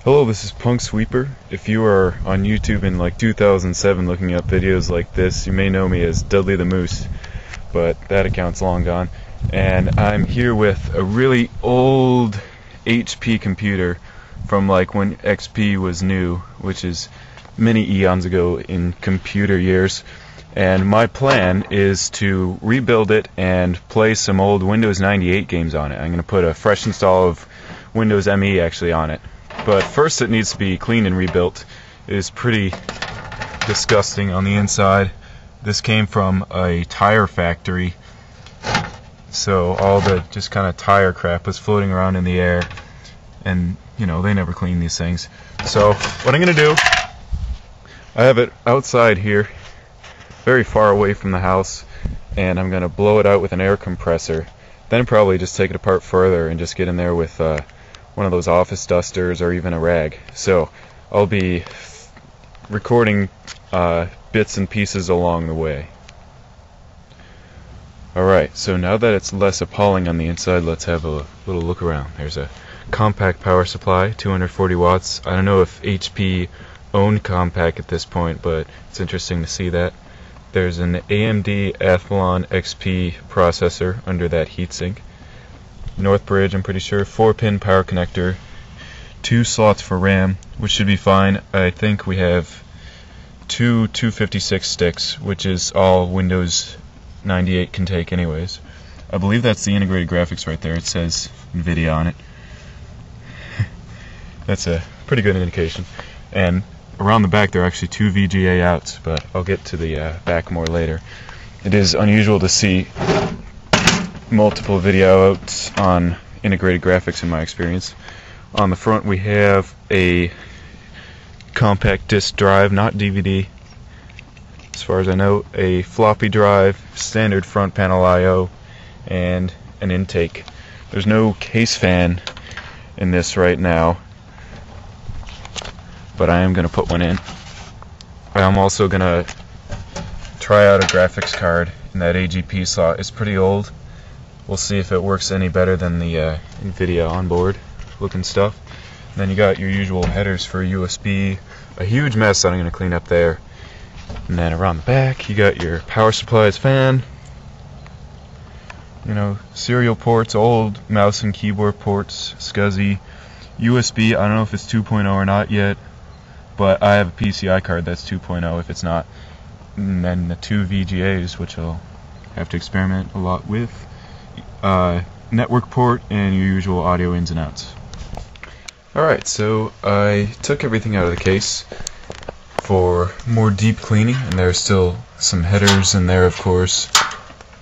Hello, this is Punk Sweeper. If you are on YouTube in like 2007 looking up videos like this, you may know me as Dudley the Moose, but that account's long gone. And I'm here with a really old HP computer from like when XP was new, which is many eons ago in computer years. And my plan is to rebuild it and play some old Windows 98 games on it. I'm going to put a fresh install of Windows ME actually on it. But first it needs to be cleaned and rebuilt. It is pretty disgusting on the inside. This came from a tire factory, so all the just kind of tire crap was floating around in the air, and you know, they never clean these things. So what I'm going to do, I have it outside here, very far away from the house, and I'm going to blow it out with an air compressor, then probably just take it apart further and just get in there with one of those office dusters or even a rag. So I'll be recording bits and pieces along the way. Alright, so now that it's less appalling on the inside, let's have a little look around. There's a compact power supply, 240 watts. I don't know if HP owned compact at this point, but it's interesting to see that. There's an AMD Athlon XP processor under that heatsink. North bridge, I'm pretty sure, 4-pin power connector, 2 slots for RAM, which should be fine. I think we have 2 256 sticks, which is all Windows 98 can take anyways. I believe that's the integrated graphics right there. It says NVIDIA on it. That's a pretty good indication. And around the back there are actually 2 VGA outs, but I'll get to the back more later. It is unusual to see multiple video outs on integrated graphics in my experience. On the front we have a compact disc drive, not DVD as far as I know, a floppy drive, standard front panel I/O, and an intake. There's no case fan in this right now, but I am going to put one in. I'm also going to try out a graphics card in that AGP slot. It's pretty old. We'll see if it works any better than the NVIDIA onboard looking stuff. And then you got your usual headers for USB, a huge mess that I'm going to clean up there. And then around the back you got your power supplies, fan, you know, serial ports, old mouse and keyboard ports, SCSI, USB, I don't know if it's 2.0 or not yet, but I have a PCI card that's 2.0 if it's not. And then the 2 VGAs, which I'll have to experiment a lot with. Network port, and your usual audio ins and outs. Alright, so I took everything out of the case for more deep cleaning, and there's still some headers in there, of course.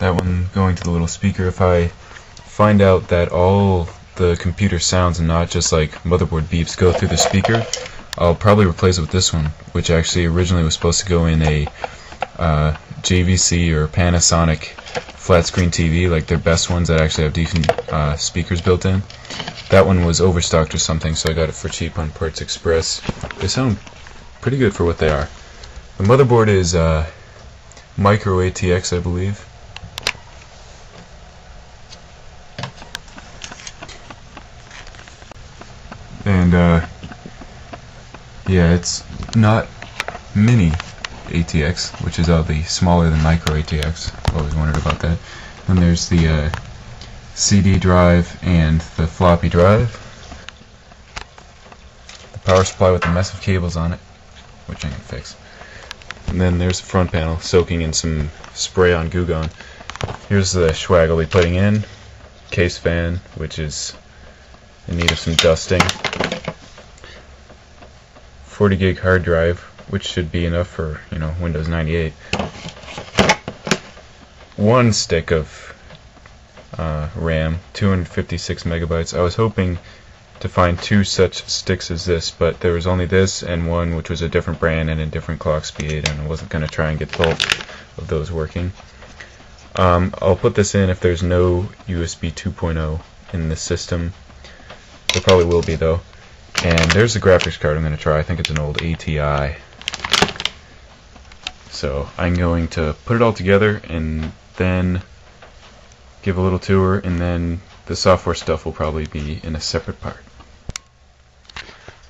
That one going to the little speaker. If I find out that all the computer sounds and not just like motherboard beeps go through the speaker, I'll probably replace it with this one, which actually originally was supposed to go in a JVC or Panasonic flat screen TV, like their best ones that actually have decent speakers built in. That one was overstocked or something, so I got it for cheap on Parts Express. They sound pretty good for what they are. The motherboard is micro ATX, I believe. And yeah, it's not mini ATX, which is the smaller than micro ATX. Always wondered about that. Then there's the CD drive and the floppy drive. The power supply with a mess of cables on it, which I can fix. And then there's the front panel soaking in some spray on Goo Gone. Here's the swag I'll be putting in. Case fan, which is in need of some dusting. 40 gig hard drive, which should be enough for, you know, Windows 98. 1 stick of RAM, 256 megabytes. I was hoping to find 2 such sticks as this, but there was only this and one which was a different brand and a different clock speed, and I wasn't going to try and get both of those working. I'll put this in if there's no USB 2.0 in the system. There probably will be though. And there's the graphics card I'm going to try. I think it's an old ATI. So I'm going to put it all together and then give a little tour, and then the software stuff will probably be in a separate part.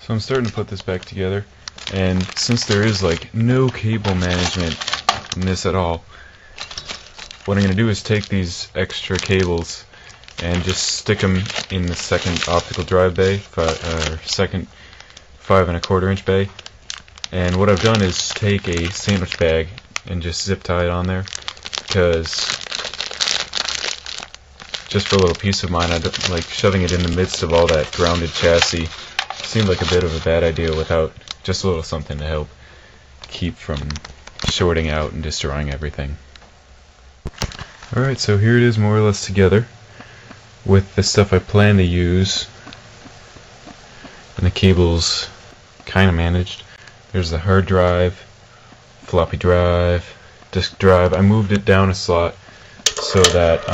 So I'm starting to put this back together, and since there is like no cable management in this at all, what I'm going to do is take these extra cables and just stick them in the second optical drive bay, second 5 1/4 inch bay. And what I've done is take a sandwich bag and just zip tie it on there, because just for a little peace of mind, I don't like shoving it in the midst of all that grounded chassis. Seemed like a bit of a bad idea without just a little something to help keep from shorting out and destroying everything. Alright, so here it is more or less together with the stuff I plan to use, and the cables kind of managed. There's the hard drive, floppy drive, disk drive. I moved it down a slot so that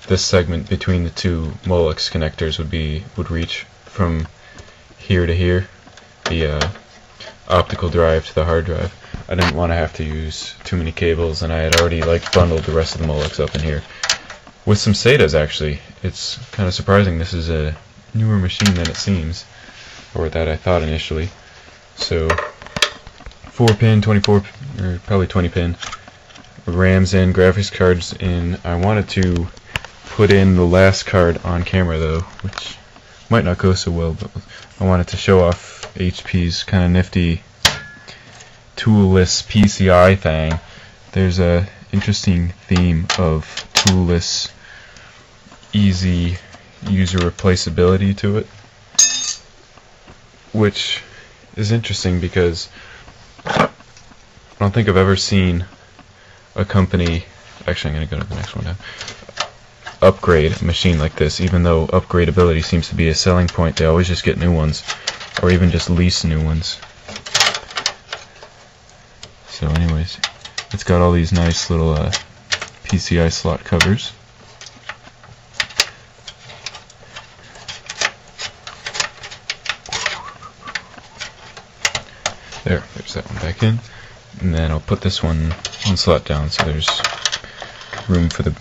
this segment between the two Molex connectors would reach from here to here, the optical drive to the hard drive. I didn't want to have to use too many cables, and I had already bundled the rest of the Molex up in here with some SATAs. Actually, it's kind of surprising. This is a newer machine than it seems, or that I thought initially. So 4-pin, 24, or probably 20-pin RAMs in, graphics cards in. I wanted to put in the last card on camera though, which might not go so well, but I wanted to show off HP's kind of nifty toolless PCI thing. There's a interesting theme of toolless, easy user replaceability to it, which is interesting because I don't think I've ever seen a company, actually I'm going to go to the next one now, upgrade a machine like this. Even though upgradability seems to be a selling point, they always just get new ones, or even just lease new ones. So anyways, it's got all these nice little PCI slot covers. There's that one back in, and then I'll put this one slot down so there's room for the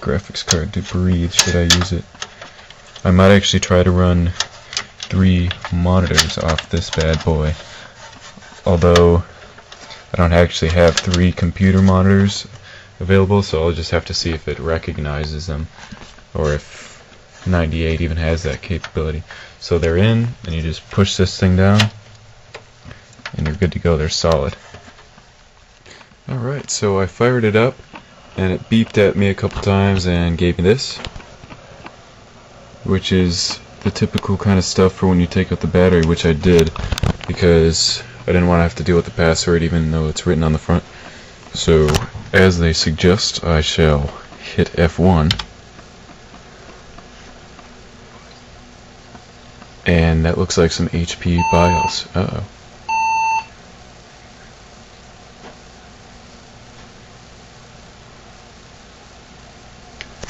graphics card to breathe should I use it. I might actually try to run 3 monitors off this bad boy, although I don't actually have 3 computer monitors available, so I'll just have to see if it recognizes them, or if 98 even has that capability. So they're in, and you just push this thing down, and you're good to go. They're solid. Alright, so I fired it up, and it beeped at me a couple times and gave me this, which is the typical kind of stuff for when you take out the battery, which I did because I didn't want to have to deal with the password even though it's written on the front. So as they suggest, I shall hit F1, and that looks like some HP BIOS. Uh-oh.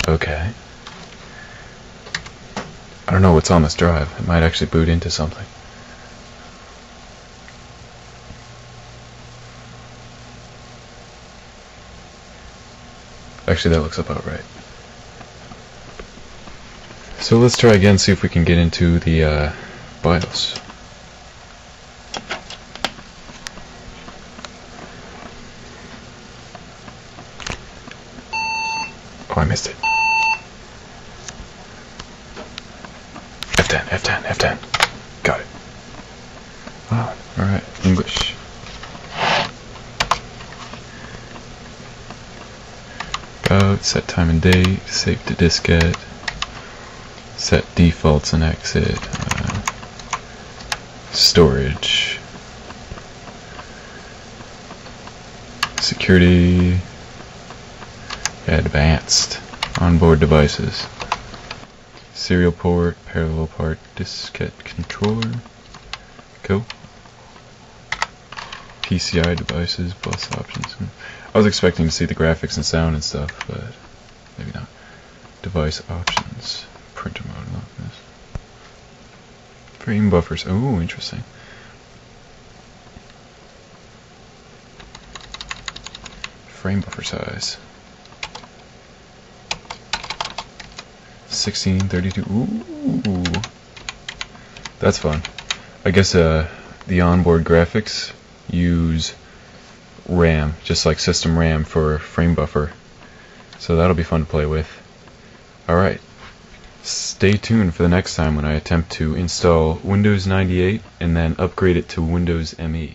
Okay. I don't know what's on this drive. It might actually boot into something. Actually, that looks about right. So let's try again, see if we can get into the BIOS. Oh, I missed it. F10, F10, F10. Got it. Oh, alright, English. About, set time and date, save to diskette, set defaults and exit, storage, security, advanced, onboard devices, serial port, parallel port, diskette controller, cool, PCI devices, bus options. I was expecting to see the graphics and sound and stuff, but maybe not. Device options, printer mode, lock this. Frame buffers, oh, interesting. Frame buffer size. 1632. Ooh, that's fun. I guess the onboard graphics use RAM, just like system RAM for frame buffer. So that'll be fun to play with. Alright, stay tuned for the next time when I attempt to install Windows 98 and then upgrade it to Windows ME.